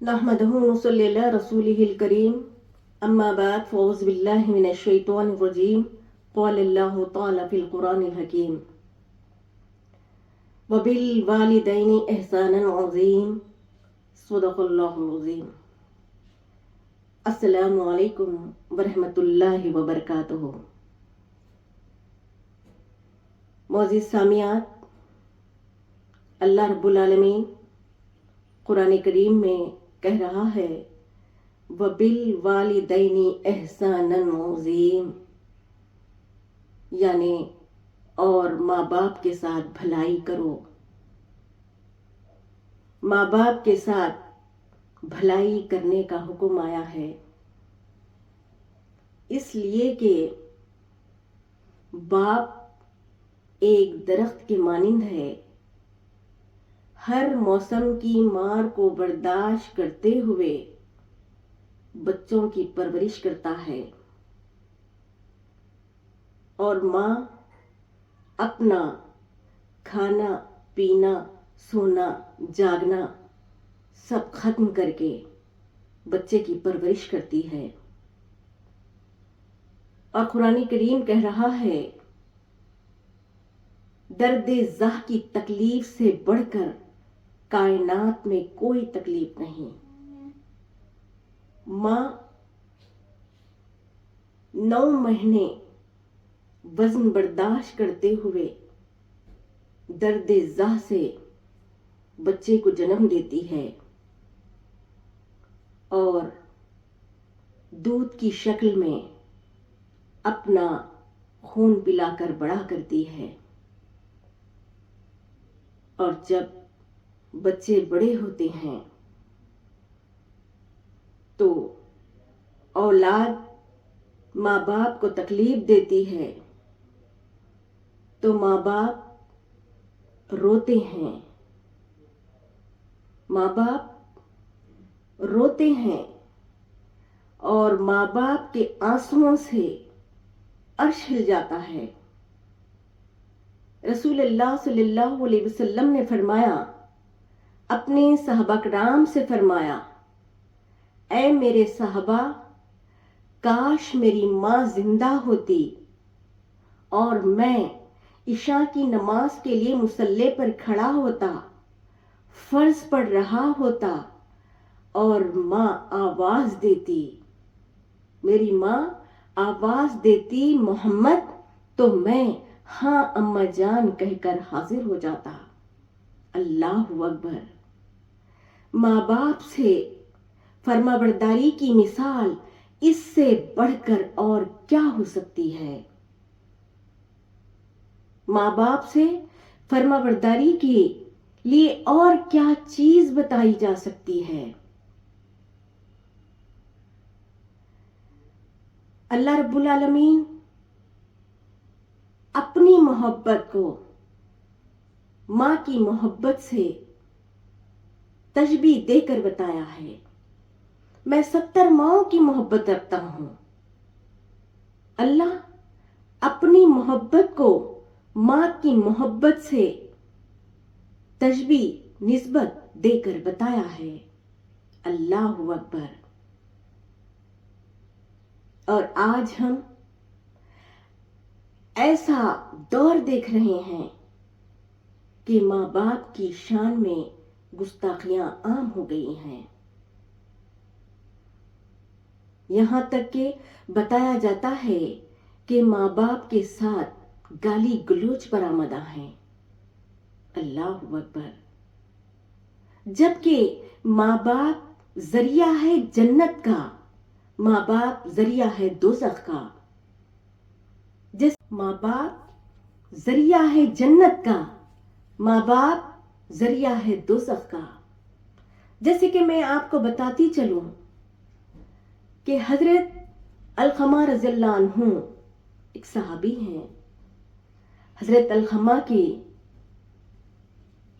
نحمده ونصلي على رسوله الكريم أما بعد فأعوذ بالله من الشيطان الرجيم قال الله تعالى في القرآن الحكيم وبالوالدين إحسانا عظيم صدق الله العظيم. السلام علیکم ورحمۃ اللہ وبرکاتہ. معزز سامعات، اللہ رب العالمین قرآن کریم میں کہہ رہا ہے وَبِالْوَالِدَيْنِ إِحْسَانًا عَظِيمًا، یعنی اور ماں باپ کے ساتھ بھلائی کرو. ماں باپ کے ساتھ بھلائی کرنے کا حکم آیا ہے، اس لیے کہ باپ ایک درخت کے مانند ہے، ہر موسم کی مار کو برداشت کرتے ہوئے بچوں کی پرورش کرتا ہے، اور ماں اپنا کھانا پینا سونا جاگنا سب ختم کر کے بچے کی پرورش کرتی ہے. اور قرآن کریم کہہ رہا ہے درد زاہ کی تکلیف سے بڑھ کر کائنات میں کوئی تکلیف نہیں. ماں 9 مہینے وزن برداشت کرتے ہوئے درد زاہ سے بچے کو جنم دیتی ہے اور دودھ کی شکل میں اپنا خون پلا کر بڑا کرتی ہے. اور جب بچے بڑے ہوتے ہیں تو اولاد ماں باپ کو تکلیف دیتی ہے تو ماں باپ روتے ہیں. ماں باپ روتے ہیں اور ماں باپ کے آنسوؤں سے عرش ہل جاتا ہے. رسول اللہ صلی اللہ علیہ وسلم نے فرمایا، اپنے صحابہ کرام سے فرمایا، اے میرے صحابہ، کاش میری ماں زندہ ہوتی اور میں عشاء کی نماز کے لیے مصلی پر کھڑا ہوتا، فرض پڑھ رہا ہوتا اور ماں آواز دیتی، میری ماں آواز دیتی محمد، تو میں ہاں اماں جان کہہ کر حاضر ہو جاتا. اللہ اکبر. ماں باپ سے فرما برداری کی مثال اس سے بڑھ کر اور کیا ہو سکتی ہے؟ ماں باپ سے فرما برداری کے لیے اور کیا چیز بتائی جا سکتی ہے؟ اللہ رب العالمین اپنی محبت کو ماں کی محبت سے تشبیہ دے کر بتایا ہے. میں 70 ماؤں کی محبت رکھتا ہوں. اللہ اپنی محبت کو ماں کی محبت سے تشبیہ نسبت دے کر بتایا ہے. اللہ اکبر. اور آج ہم ایسا دور دیکھ رہے ہیں کہ ماں باپ کی شان میں گستاخیاں عام ہو گئی ہیں. یہاں تک کہ بتایا جاتا ہے کہ ماں باپ کے ساتھ گالی گلوچ برآمدہ ہیں. اللہ اکبر. جبکہ ماں باپ ذریعہ ہے جنت کا، ماں باپ ذریعہ ہے دوزخ کا. جس ماں باپ ذریعہ ہے جنت کا، ماں باپ ذریعہ ہے دوزخ کا. جیسے کہ میں آپ کو بتاتی چلوں کہ حضرت علقمہ رضی اللہ عنہ ایک صحابی ہیں. حضرت علقمہ کے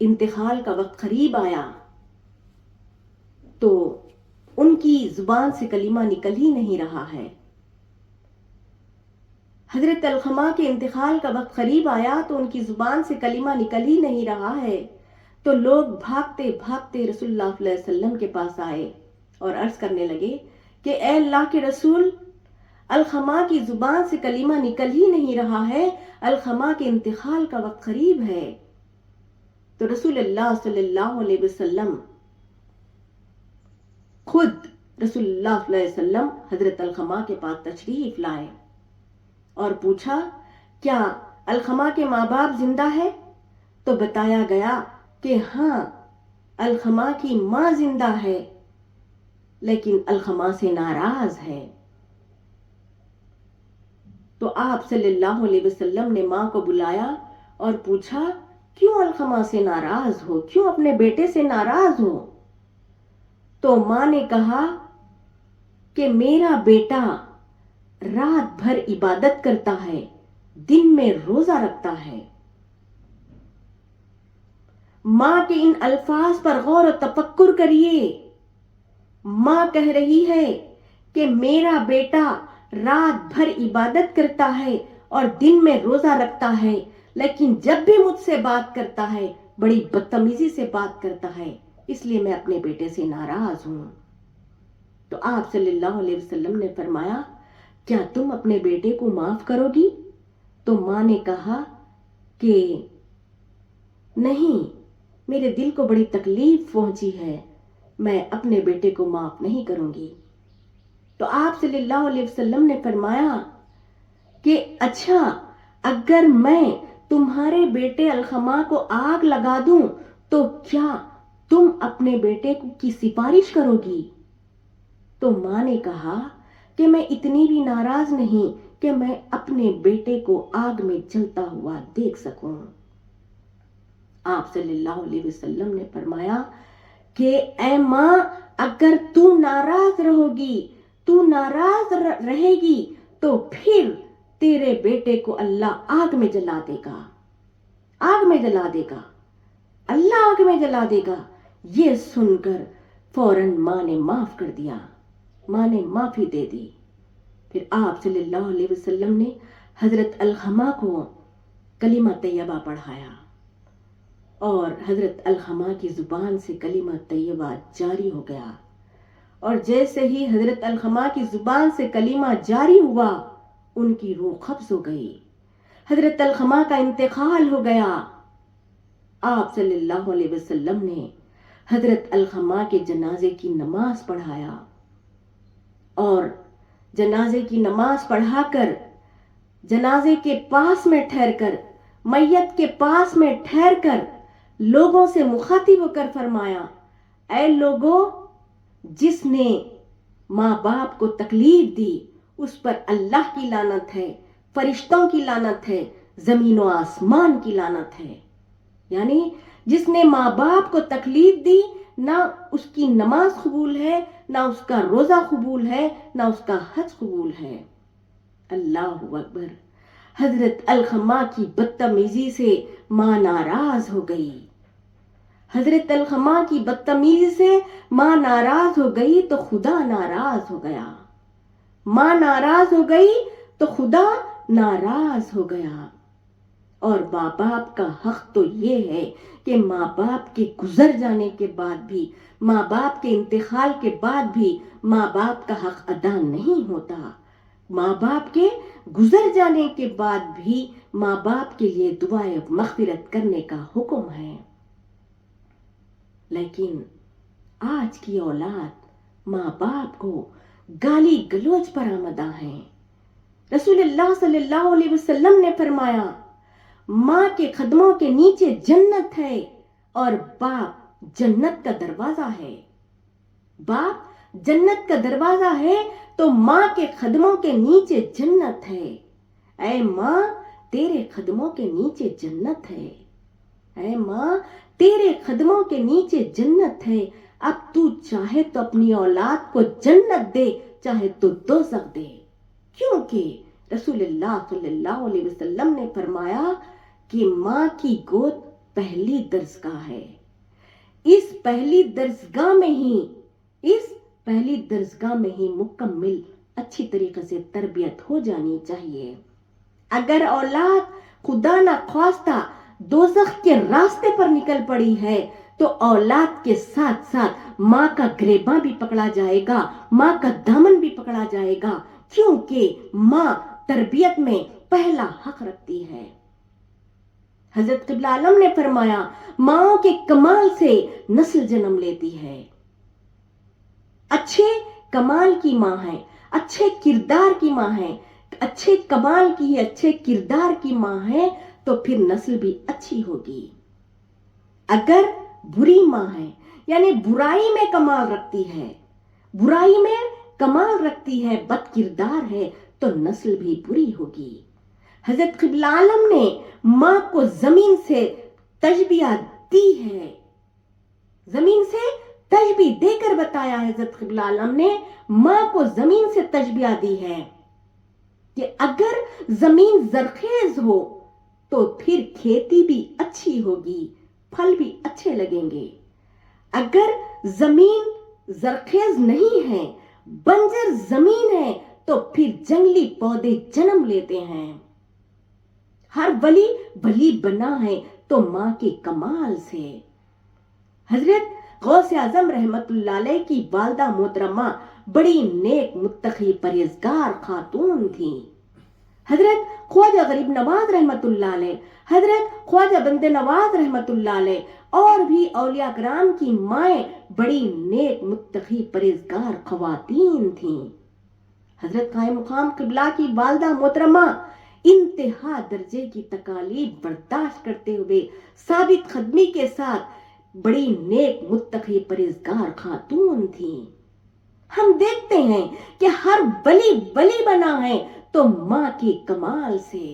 انتقال کا وقت قریب آیا تو ان کی زبان سے کلمہ نکل ہی نہیں رہا ہے. حضرت علقمہ کے انتقال کا وقت قریب آیا تو ان کی زبان سے کلمہ نکل ہی نہیں رہا ہے. تو لوگ بھاگتے بھاگتے رسول اللہ صلی اللہ علیہ وسلم کے پاس آئے اور عرض کرنے لگے کہ اے اللہ کے رسول، الخما کی زبان سے کلمہ نکل ہی نہیں رہا ہے، الخما کے انتقال کا وقت قریب ہے۔ تو رسول اللہ صلی اللہ علیہ وسلم خود رسول اللہ صلی اللہ علیہ وسلم حضرت الخما کے پاس تشریف لائے اور پوچھا کیا الخما کے ماں باپ زندہ ہے؟ تو بتایا گیا کہ ہاں، الخما کی ماں زندہ ہے لیکن الخما سے ناراض ہے۔ تو آپ صلی اللہ علیہ وسلم نے ماں کو بلایا اور پوچھا کیوں الخما سے ناراض ہو، کیوں اپنے بیٹے سے ناراض ہو؟ تو ماں نے کہا کہ میرا بیٹا رات بھر عبادت کرتا ہے، دن میں روزہ رکھتا ہے۔ ماں کے ان الفاظ پر غور و تفکر کریے۔ ماں کہہ رہی ہے کہ میرا بیٹا رات بھر عبادت کرتا ہے اور دن میں روزہ رکھتا ہے، لیکن جب بھی مجھ سے بات کرتا ہے بڑی بدتمیزی سے بات کرتا ہے، اس لیے میں اپنے بیٹے سے ناراض ہوں۔ تو آپ صلی اللہ علیہ وسلم نے فرمایا کیا تم اپنے بیٹے کو معاف کرو گی؟ تو ماں نے کہا کہ نہیں، میرے دل کو بڑی تکلیف پہنچی ہے، میں اپنے بیٹے کو معاف نہیں کروں گی۔ تو آپ صلی اللہ علیہ وسلم نے فرمایا کہ اچھا، اگر میں تمہارے بیٹے الخما کو آگ لگا دوں تو کیا تم اپنے بیٹے کی سفارش کرو گی؟ تو ماں نے کہا کہ میں اتنی بھی ناراض نہیں کہ میں اپنے بیٹے کو آگ میں جلتا ہوا دیکھ سکوں۔ آپ صلی اللہ علیہ وسلم نے فرمایا کہ اے ماں، اگر تو ناراض رہے گی تو پھر تیرے بیٹے کو اللہ آگ میں جلا دے گا، آگ میں جلا دے گا، اللہ آگ میں جلا دے گا۔ یہ سن کر فوراً ماں نے معاف کر دیا، ماں نے معافی دے دی۔ پھر آپ صلی اللہ علیہ وسلم نے حضرت الخما کو کلمہ طیبہ پڑھایا اور حضرت الخما کی زبان سے کلمہ طیبہ جاری ہو گیا، اور جیسے ہی حضرت الخما کی زبان سے کلمہ جاری ہوا ان کی روح قبض ہو گئی، حضرت الخما کا انتقال ہو گیا۔ آپ صلی اللہ علیہ وسلم نے حضرت الخما کے جنازے کی نماز پڑھایا، اور جنازے کی نماز پڑھا کر جنازے کے پاس میں ٹھہر کر، میت کے پاس میں ٹھہر کر لوگوں سے مخاطب ہو کر فرمایا اے لوگوں، جس نے ماں باپ کو تکلیف دی اس پر اللہ کی لعنت ہے، فرشتوں کی لعنت ہے، زمین و آسمان کی لعنت ہے۔ یعنی جس نے ماں باپ کو تکلیف دی، نہ اس کی نماز قبول ہے، نہ اس کا روزہ قبول ہے، نہ اس کا حج قبول ہے۔ اللہ اکبر۔ حضرت الخما کی بدتمیزی سے ماں ناراض ہو گئی، حضرت الخما کی بدتمیزی سے ماں ناراض ہو گئی تو خدا ناراض ہو گیا، ماں ناراض ہو گئی تو خدا ناراض ہو گیا۔ اور ماں باپ کا حق تو یہ ہے کہ ماں باپ کے گزر جانے کے بعد بھی، ماں باپ کے انتقال کے بعد بھی ماں باپ کا حق ادا نہیں ہوتا۔ ماں باپ کے گزر جانے کے بعد بھی ماں باپ کے لیے دعائے مغفرت کرنے کا حکم ہے، لیکن آج کی اولاد ماں باپ کو گالی گلوچ پر آمدہ ہیں۔ رسول اللہ صلی اللہ علیہ وسلم نے فرمایا ماں کے قدموں کے نیچے جنت ہے اور باپ جنت کا دروازہ ہے۔ باپ جنت کا دروازہ ہے تو ماں کے قدموں کے نیچے جنت ہے۔ اے ماں، تیرے قدموں کے نیچے جنت ہے، اے ماں تیرے قدموں کے نیچے جنت ہے۔ اب تو چاہے تو اپنی اولاد کو جنت دے، چاہے تو دوزخ دے، کیونکہ رسول اللہ صلی اللہ علیہ وسلم نے فرمایا کہ ماں کی گود پہلی درسگاہ ہے۔ اس پہلی درسگاہ میں ہی مکمل اچھی طریقے سے تربیت ہو جانی چاہیے۔ اگر اولاد خدا نہ خواستہ دوزخ کے راستے پر نکل پڑی ہے تو اولاد کے ساتھ ساتھ ماں کا گریباں بھی پکڑا جائے گا، ماں کا دامن بھی پکڑا جائے گا، کیونکہ ماں تربیت میں پہلا حق رکھتی ہے۔ حضرت قبلہ عالم نے فرمایا ماں کے کمال سے نسل جنم لیتی ہے۔ اچھے کمال کی ماں ہے، اچھے کردار کی ماں ہے، اچھے کمال کی اچھے کردار کی ماں ہے تو پھر نسل بھی اچھی ہوگی۔ اگر بری ماں ہے یعنی برائی میں کمال رکھتی ہے، برائی میں کمال رکھتی ہے، بد کردار ہے تو نسل بھی بری ہوگی۔ حضرت قبلہ عالم نے ماں کو زمین سے تشبیہ دی ہے، زمین سے تشبیہ دے کر بتایا ہے۔ حضرت قبلہ عالم نے ماں کو زمین سے تشبیہ دی ہے کہ اگر زمین زرخیز ہو تو پھر کھیتی بھی اچھی ہوگی، پھل بھی اچھے لگیں گے۔ اگر زمین زرخیز نہیں ہے، بنجر زمین ہے تو پھر جنگلی پودے جنم لیتے ہیں۔ ہر ولی ولی بنا ہے تو ماں کے کمال سے۔ حضرت غوث اعظم رحمت اللہ علیہ کی والدہ محترمہ بڑی نیک متقی پرہیزگار خاتون تھیں۔ حضرت خواجہ غریب نواز رحمت اللہ علیہ، حضرت خواجہ بندے نواز رحمت اللہ علیہ اور بھی اولیاء کرام کی مائیں بڑی نیک متقی پرہیزگار خواتین تھیں۔ حضرت قائم مقام قبلہ کی والدہ محترمہ انتہا درجے کی تکالیف برداشت کرتے ہوئے ثابت قدمی کے ساتھ بڑی نیک متقی پرہیزگار خاتون تھیں۔ ہم دیکھتے ہیں کہ ہر ولی ولی بنا ہے تو ماں کے کمال سے۔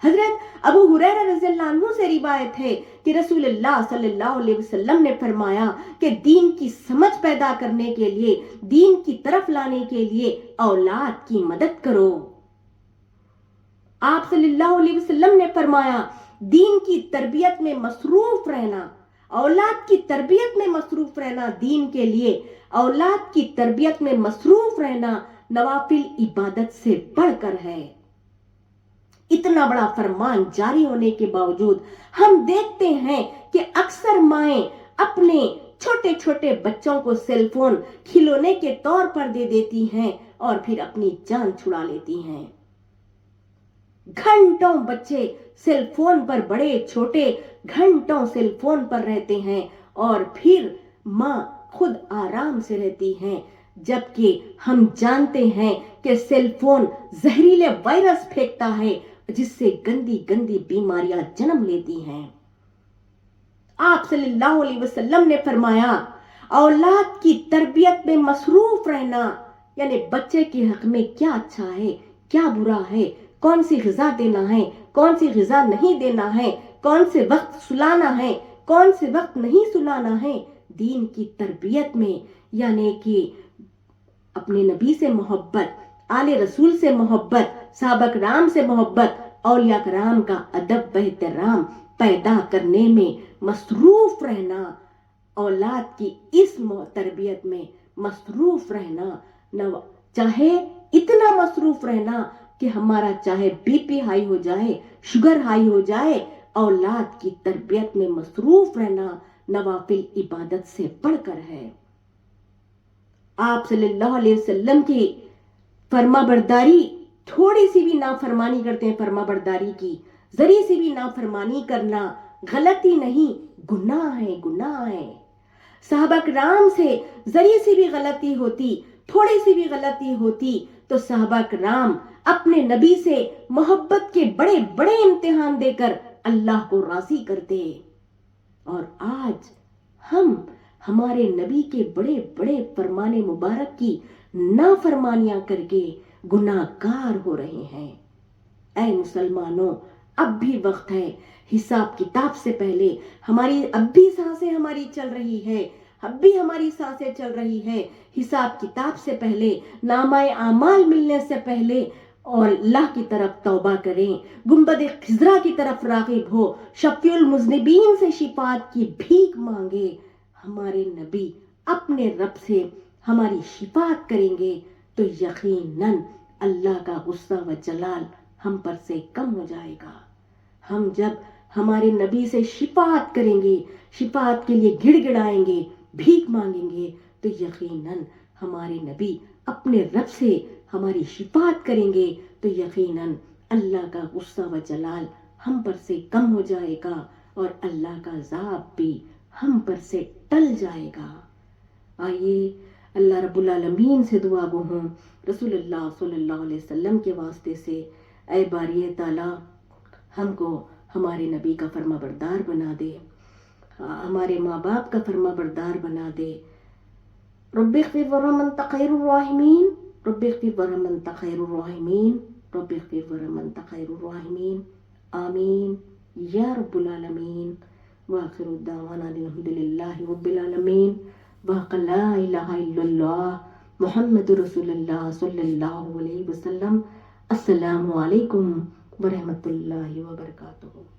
حضرت ابو ہریرہ رضی اللہ عنہ سے روایت ہے کہ رسول اللہ صلی اللہ علیہ وسلم نے فرمایا کہ دین کی سمجھ پیدا کرنے کے لیے، دین کی طرف لانے کے لیے اولاد کی مدد کرو۔ آپ صلی اللہ علیہ وسلم نے فرمایا دین کی تربیت میں مصروف رہنا، اولاد کی تربیت میں مصروف رہنا، دین کے لیے اولاد کی تربیت میں مصروف رہنا نوافل عبادت سے بڑھ کر ہے۔ اتنا بڑا فرمان جاری ہونے کے باوجود ہم دیکھتے ہیں کہ اکثر مائیں اپنے چھوٹے چھوٹے بچوں کو سیل فون کھلونے کے طور پر دے دیتی ہیں اور پھر اپنی جان چھڑا لیتی ہیں۔ گھنٹوں بچے سیل فون پر، بڑے چھوٹے گھنٹوں سیل فون پر رہتے ہیں اور پھر ماں خود آرام سے رہتی ہیں، جبکہ ہم جانتے ہیں کہ سیل فون زہریلے وائرس پھینکتا ہے جس سے گندی گندی بیماریاں جنم لیتی ہیں۔ آپ صلی اللہ علیہ وسلم نے فرمایا اولاد کی تربیت میں مصروف رہنا یعنی بچے کے حق میں کیا اچھا ہے، کیا برا ہے، کون سی غذا دینا ہے، کون سی غذا نہیں دینا ہے، کون سے وقت سلانا ہے، کون سے وقت نہیں سلانا ہے، دین کی تربیت میں یعنی کہ اپنے نبی سے محبت، آل رسول سے محبت، صحابہ کرام سے محبت، اولیاء کرام کا ادب و احترام پیدا کرنے میں مصروف رہنا، اولاد کی اس تربیت میں مصروف رہنا، چاہے اتنا مصروف رہنا کہ ہمارا چاہے بی پی ہائی ہو جائے، شوگر ہائی ہو جائے، اولاد کی تربیت میں مصروف رہنا نوافل عبادت سے بڑھ کر ہے۔ آپ صلی اللہ علیہ وسلم کی فرما برداری، تھوڑی سی بھی نافرمانی کرتے ہیں فرما برداری کی، ذری سی بھی نافرمانی کرنا غلطی نہیں، گناہ ہے، گناہ ہے۔ صحابہ کرام سے ذری سی بھی غلطی ہوتی، تھوڑی سی بھی غلطی ہوتی تو صحابہ کرام اپنے نبی سے محبت کے بڑے بڑے امتحان دے کر اللہ کو راضی کرتے، اور آج ہم ہمارے نبی کے بڑے بڑے فرمان مبارک کی نافرمانیاں کر کے گناہ گار ہو رہے ہیں۔ اے مسلمانوں، اب بھی وقت ہے، حساب کتاب سے پہلے ہماری اب بھی سانسیں ہماری چل رہی ہے، اب بھی ہماری سانسیں چل رہی ہے، حساب کتاب سے پہلے، نامہ اعمال ملنے سے پہلے اور اللہ کی طرف توبہ کریں، گنبد خضرا کی طرف راغب ہو، شفیع المذنبین سے شفاعت کی بھیک مانگے۔ ہمارے نبی اپنے رب سے ہماری شفاعت کریں گے تو یقیناً اللہ کا غصہ و جلال ہم پر سے کم ہو جائے گا۔ ہم جب ہمارے نبی سے شفاعت کریں گے، شفاعت کے لیے گڑ گڑائیں گے، بھیک مانگیں گے، تو یقیناً ہمارے نبی اپنے رب سے ہماری شفاعت کریں گے، تو یقیناً اللہ کا غصہ و جلال ہم پر سے کم ہو جائے گا اور اللہ کا عذاب بھی ہم پر سے ٹل جائے گا۔ آئیے اللہ رب العالمین سے دعا گو ہوں، رسول اللہ صلی اللہ علیہ وسلم کے واسطے سے، اے باری تعالیٰ ہم کو ہمارے نبی کا فرما بردار بنا دے، ہمارے ماں باپ کا فرما بردار بنا دے۔ رب اغفر ورحم انت خیر الراحمین، رب اغفر ورحم انت خیر الراحمین، رب اغفر ورحم انت خیر الراحمین، آمین یا رب العالمین۔ وآخر الدعوانا الحمدللہ رب العالمین، وحق لا الہ الا اللہ محمد رسول اللہ صلی اللہ علیہ وسلم۔ السلام علیکم ورحمۃ اللہ وبرکاتہ۔